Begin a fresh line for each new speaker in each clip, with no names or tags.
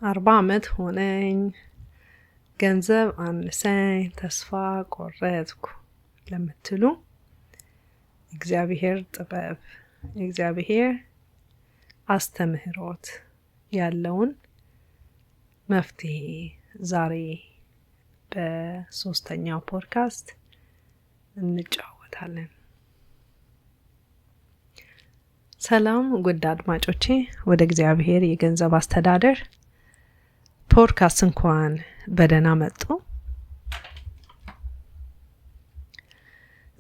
40 ዓመት ሆነኝ፣ ገንዘብ አነሰኝ፣ ተስፋ ቆረጥኩ ለምትሉ እግዚአብሔር ጥበብ፣ እግዚአብሔር አስተምህሮት ያለውን መፍትሄ ዛሬ በሶስተኛው ፖድካስት እንጫወታለን። ሰላም ውድ አድማጮቼ፣ ወደ እግዚአብሔር የገንዘብ አስተዳደር ፖድካስት እንኳን በደህና መጡ።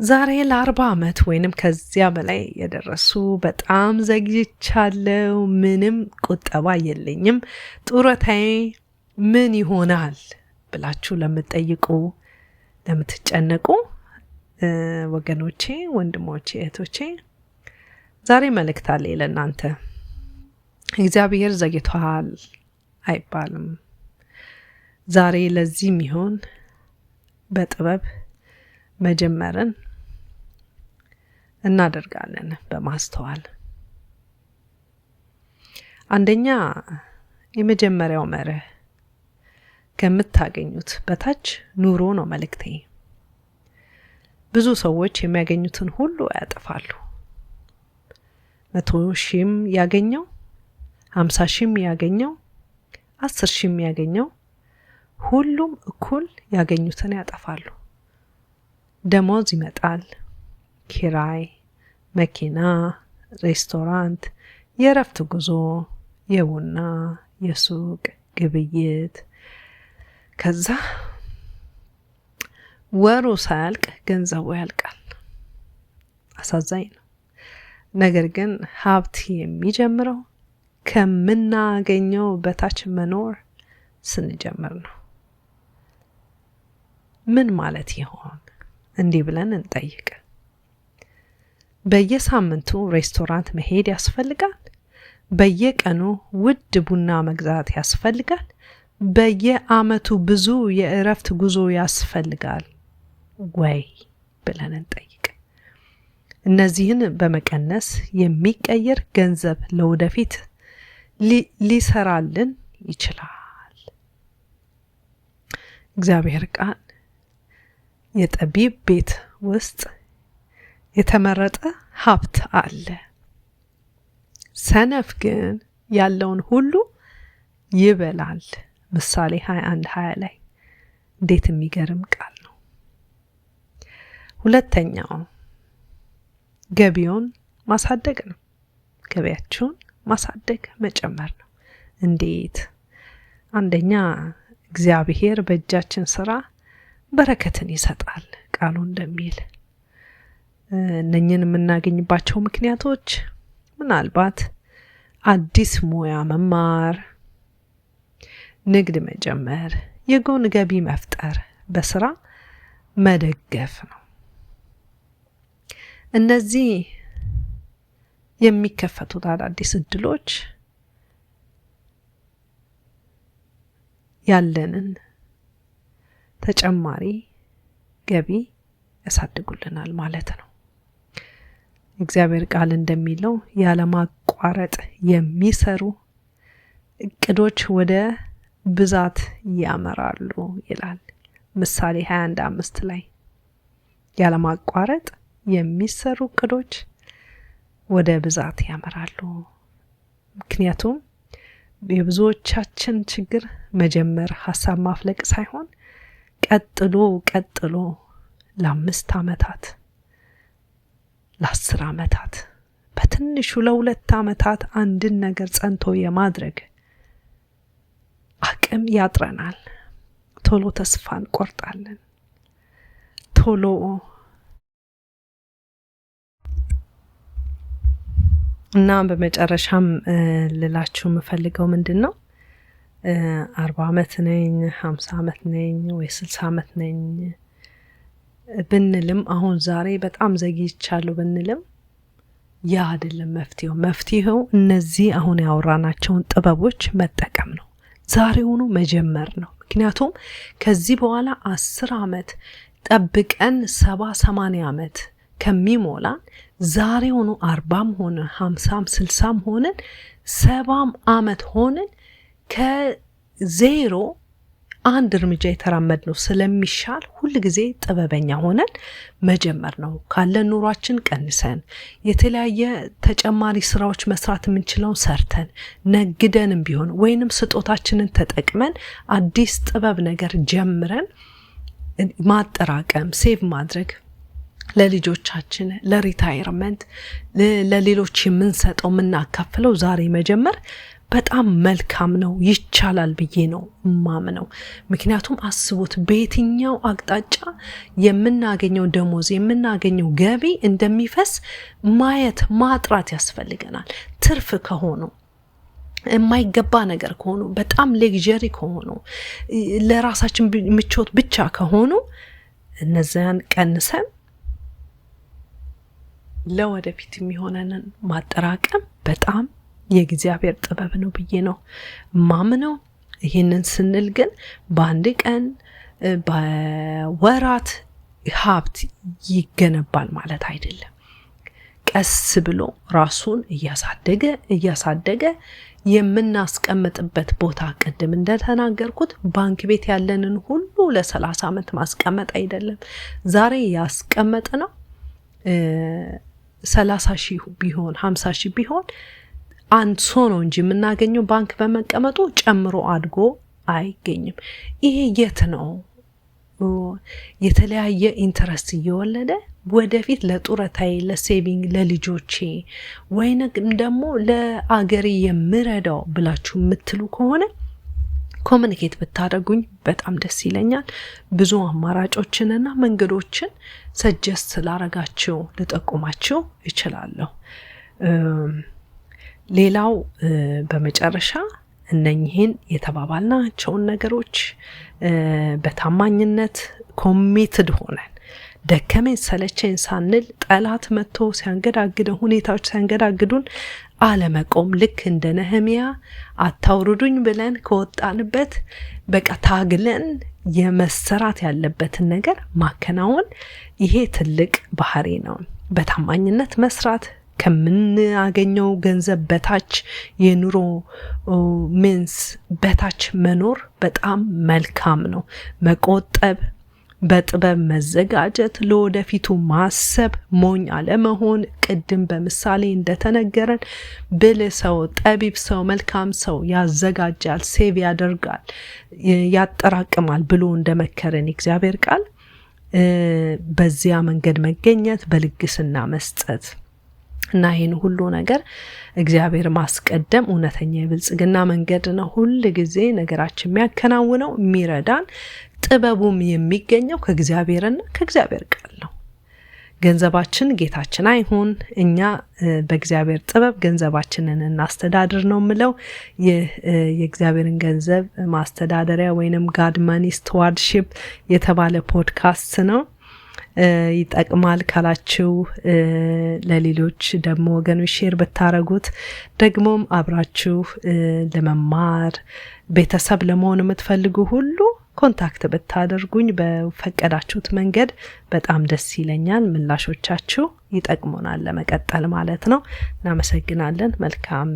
ዛሬ ለ40 ዓመት ወይንም ከዚያ በላይ የደረሱ በጣም ዘግይቻለሁ፣ ምንም ቁጠባ የለኝም፣ ጡረታዬ ምን ይሆናል ብላችሁ ለምትጠይቁ ለምትጨነቁ ወገኖቼ፣ ወንድሞቼ፣ እህቶቼ ዛሬ መልእክት አለኝ ለእናንተ። እግዚአብሔር ዘግይቷል አይባልም። ዛሬ ለዚህ የሚሆን በጥበብ መጀመርን እናደርጋለን በማስተዋል። አንደኛ የመጀመሪያው መርህ ከምታገኙት በታች ኑሮ ነው መልእክቴ። ብዙ ሰዎች የሚያገኙትን ሁሉ ያጠፋሉ። 100,000 ያገኘው 50,000 ያገኘው 10,000 ያገኘው ሁሉም እኩል ያገኙትን ያጠፋሉ። ደሞዝ ይመጣል፣ ኪራይ፣ መኪና፣ ሬስቶራንት፣ የእረፍት ጉዞ፣ የቡና፣ የሱቅ ግብይት። ከዛ ወሩ ሳያልቅ ገንዘቡ ያልቃል። አሳዛኝ ነው። ነገር ግን ሀብት የሚጀምረው ከምናገኘው በታች መኖር ስንጀምር ነው። ምን ማለት ይሆን? እንዲህ ብለን እንጠይቅ። በየሳምንቱ ሬስቶራንት መሄድ ያስፈልጋል? በየቀኑ ውድ ቡና መግዛት ያስፈልጋል? በየዓመቱ ብዙ የእረፍት ጉዞ ያስፈልጋል ወይ ብለን እንጠይቅ። እነዚህን በመቀነስ የሚቀየር ገንዘብ ለወደፊት ሊሰራልን ይችላል። እግዚአብሔር ቃል የጠቢብ ቤት ውስጥ የተመረጠ ሀብት አለ፣ ሰነፍ ግን ያለውን ሁሉ ይበላል። ምሳሌ 21:20 ላይ እንዴት የሚገርም ቃል ነው። ሁለተኛው ገቢውን ማሳደግ ነው። ገቢያችሁን ማሳደግ መጨመር ነው። እንዴት? አንደኛ እግዚአብሔር በእጃችን ስራ በረከትን ይሰጣል ቃሉ እንደሚል። እነኝን የምናገኝባቸው ምክንያቶች ምናልባት አዲስ ሙያ መማር፣ ንግድ መጀመር፣ የጎን ገቢ መፍጠር፣ በስራ መደገፍ ነው። እነዚህ የሚከፈቱት አዳዲስ እድሎች ያለንን ተጨማሪ ገቢ ያሳድጉልናል ማለት ነው። እግዚአብሔር ቃል እንደሚለው ያለማቋረጥ የሚሰሩ እቅዶች ወደ ብዛት ያመራሉ ይላል። ምሳሌ 21:5 ላይ ያለማቋረጥ የሚሰሩ እቅዶች ወደ ብዛት ያመራሉ። ምክንያቱም የብዙዎቻችን ችግር መጀመር፣ ሀሳብ ማፍለቅ ሳይሆን ቀጥሎ ለ5 ዓመታት ለ10 ዓመታት በትንሹ ለ2 ዓመታት አንድን ነገር ጸንቶ የማድረግ አቅም ያጥረናል። ቶሎ ተስፋ እንቆርጣለን። ቶሎ እና በመጨረሻም ልላችሁ የምፈልገው ምንድን ነው? 40 ዓመት ነኝ፣ 50 ዓመት ነኝ ወይ 60 ዓመት ነኝ ብንልም፣ አሁን ዛሬ በጣም ዘግይቻለሁ ብንልም ያ አይደለም መፍትሄው። መፍትሄው እነዚህ አሁን ያወራናቸውን ጥበቦች መጠቀም ነው። ዛሬውኑ መጀመር ነው። ምክንያቱም ከዚህ በኋላ 10 ዓመት ጠብቀን 70-80 ዓመት ከሚሞላን ዛሬውኑ 40ም ሆነ 50ም 60ም ሆነን 70ም ዓመት ሆነን ዜሮ አንድ እርምጃ የተራመድ ነው ስለሚሻል ሁል ጊዜ ጥበበኛ ሆነን መጀመር ነው። ካለን ኑሯችን ቀንሰን የተለያየ ተጨማሪ ስራዎች መስራት የምንችለው ሰርተን ነግደንም ቢሆን ወይንም ስጦታችንን ተጠቅመን አዲስ ጥበብ ነገር ጀምረን ማጠራቀም ሴቭ ማድረግ ለልጆቻችን ለሪታይርመንት ለሌሎች የምንሰጠው የምናካፍለው ዛሬ መጀመር በጣም መልካም ነው ይቻላል ብዬ ነው ማምነው። ምክንያቱም አስቡት በየትኛው አቅጣጫ የምናገኘው ደሞዝ የምናገኘው ገቢ እንደሚፈስ ማየት ማጥራት ያስፈልገናል። ትርፍ ከሆኑ የማይገባ ነገር ከሆኑ በጣም ሌግዠሪ ከሆኑ ለራሳችን ምቾት ብቻ ከሆኑ እነዚያን ቀንሰን ለወደፊት የሚሆነንን ማጠራቀም በጣም የእግዚአብሔር ጥበብ ነው ብዬ ነው ማምነው። ይሄንን ስንል ግን በአንድ ቀን በወራት ሀብት ይገነባል ማለት አይደለም። ቀስ ብሎ ራሱን እያሳደገ የምናስቀምጥበት ቦታ ቅድም እንደተናገርኩት ባንክ ቤት ያለንን ሁሉ ለ30 ዓመት ማስቀመጥ አይደለም። ዛሬ ያስቀመጥ ነው 30,000 ቢሆን 50,000 ቢሆን አንሶ ነው እንጂ የምናገኘው ባንክ በመቀመጡ ጨምሮ አድጎ አይገኝም። ይሄ የት ነው የተለያየ ኢንተረስት እየወለደ ወደፊት ለጡረታዬ ለሴቪንግ ለልጆቼ ወይንም ደግሞ ለአገሬ የምረዳው ብላችሁ የምትሉ ከሆነ ኮሙኒኬት ብታደርጉኝ በጣም ደስ ይለኛል። ብዙ አማራጮችንና መንገዶችን ሰጀስት ላረጋችሁ ልጠቁማችሁ እችላለሁ። ሌላው በመጨረሻ እነኚህን የተባባልናቸውን ነገሮች በታማኝነት ኮሚትድ ሆነን ደከመኝ ሰለቸኝ ሳንል ጠላት መጥቶ ሲያንገዳግደን ሁኔታዎች ሲያንገዳግዱን አለመቆም ልክ እንደ ነህምያ አታውርዱኝ ብለን ከወጣንበት በቃ ታግለን የመሰራት ያለበትን ነገር ማከናወን ይሄ ትልቅ ባህሪ ነው። በታማኝነት መስራት ከምናገኘው ገንዘብ በታች የኑሮ ሚንስ በታች መኖር በጣም መልካም ነው። መቆጠብ በጥበብ መዘጋጀት ለወደፊቱ ማሰብ ሞኝ አለመሆን ቅድም በምሳሌ እንደተነገረን ብልህ ሰው ጠቢብ ሰው መልካም ሰው ያዘጋጃል ሴቭ ያደርጋል ያጠራቅማል ብሎ እንደመከረን እግዚአብሔር ቃል በዚያ መንገድ መገኘት በልግስና መስጠት እና ይሄን ሁሉ ነገር እግዚአብሔር ማስቀደም እውነተኛ የብልጽግና መንገድ ነው። ሁሉ ጊዜ ነገራችን የሚያከናውነው የሚረዳን ጥበቡም የሚገኘው ከእግዚአብሔርና ከእግዚአብሔር ቃል ነው። ገንዘባችን ጌታችን አይሁን፣ እኛ በእግዚአብሔር ጥበብ ገንዘባችንን እናስተዳድር ነው ምለው። የእግዚአብሔርን ገንዘብ ማስተዳደሪያ ወይንም ጋድ ማኒ ስቱዋርድሺፕ የተባለ ፖድካስት ነው። ይጠቅማል ካላችሁ ለሌሎች ደግሞ ወገኖች ሼር ብታረጉት ደግሞም አብራችሁ ለመማር ቤተሰብ ለመሆን የምትፈልጉ ሁሉ ኮንታክት ብታደርጉኝ በፈቀዳችሁት መንገድ በጣም ደስ ይለኛል። ምላሾቻችሁ ይጠቅሙናል ለመቀጠል ማለት ነው። እናመሰግናለን። መልካም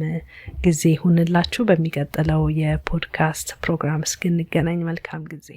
ጊዜ ይሁንላችሁ። በሚቀጥለው የፖድካስት ፕሮግራም እስክንገናኝ መልካም ጊዜ